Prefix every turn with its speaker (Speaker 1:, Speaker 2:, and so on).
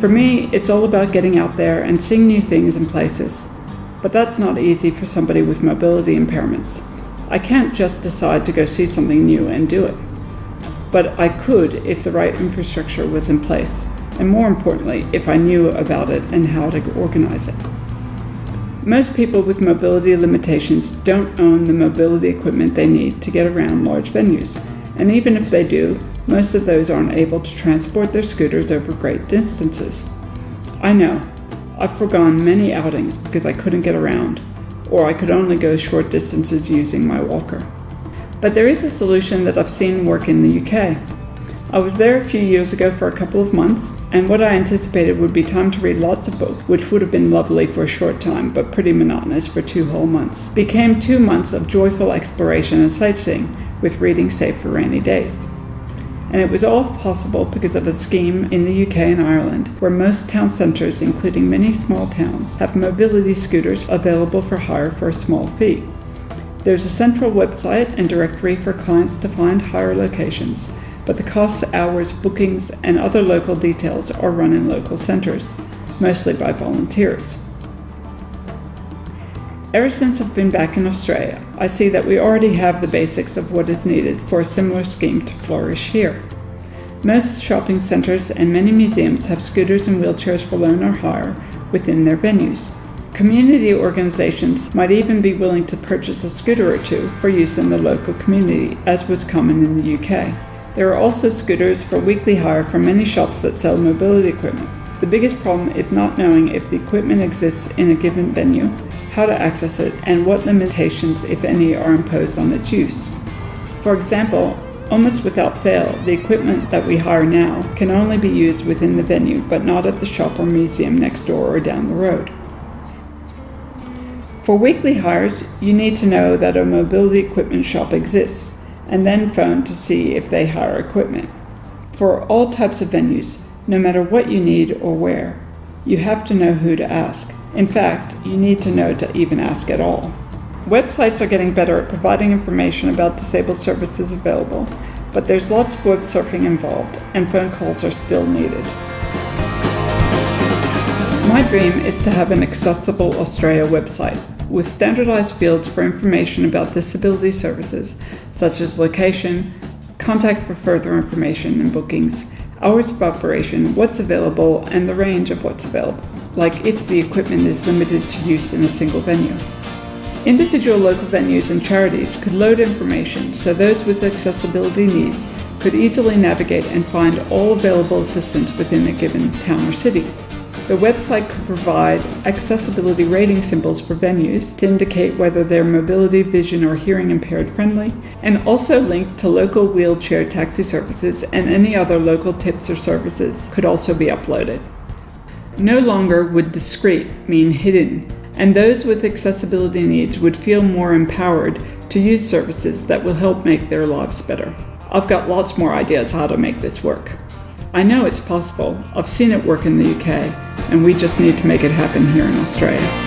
Speaker 1: For me, it's all about getting out there and seeing new things and places. But that's not easy for somebody with mobility impairments. I can't just decide to go see something new and do it. But I could if the right infrastructure was in place, and more importantly, if I knew about it and how to organize it. Most people with mobility limitations don't own the mobility equipment they need to get around large venues, and even if they do, most of those aren't able to transport their scooters over great distances. I know, I've forgone many outings because I couldn't get around, or I could only go short distances using my walker. But there is a solution that I've seen work in the UK. I was there a few years ago for a couple of months, and what I anticipated would be time to read lots of books, which would have been lovely for a short time, but pretty monotonous for 2 whole months, became 2 months of joyful exploration and sightseeing, with reading saved for rainy days. And it was all possible because of a scheme in the UK and Ireland, where most town centres, including many small towns, have mobility scooters available for hire for a small fee. There's a central website and directory for clients to find hire locations, but the costs, hours, bookings, and other local details are run in local centres, mostly by volunteers. Ever since I've been back in Australia, I see that we already have the basics of what is needed for a similar scheme to flourish here. Most shopping centres and many museums have scooters and wheelchairs for loan or hire within their venues. Community organizations might even be willing to purchase a scooter or two for use in the local community, as was common in the UK. There are also scooters for weekly hire from many shops that sell mobility equipment. The biggest problem is not knowing if the equipment exists in a given venue, how to access it, and what limitations, if any, are imposed on its use. For example, almost without fail, the equipment that we hire now can only be used within the venue, but not at the shop or museum next door or down the road. For weekly hires, you need to know that a mobility equipment shop exists, and then phone to see if they hire equipment. For all types of venues, no matter what you need or where, you have to know who to ask. In fact, you need to know to even ask at all. Websites are getting better at providing information about disabled services available, but there's lots of web surfing involved, and phone calls are still needed. My dream is to have an accessible Australia website with standardized fields for information about disability services, such as location, contact for further information and bookings, hours of operation, what's available, and the range of what's available, like if the equipment is limited to use in a single venue. Individual local venues and charities could load information so those with accessibility needs could easily navigate and find all available assistance within a given town or city. The website could provide accessibility rating symbols for venues to indicate whether they're mobility, vision, or hearing impaired friendly, and also link to local wheelchair taxi services, and any other local tips or services could also be uploaded. No longer would discreet mean hidden, and those with accessibility needs would feel more empowered to use services that will help make their lives better. I've got lots more ideas how to make this work. I know it's possible. I've seen it work in the UK, and we just need to make it happen here in Australia.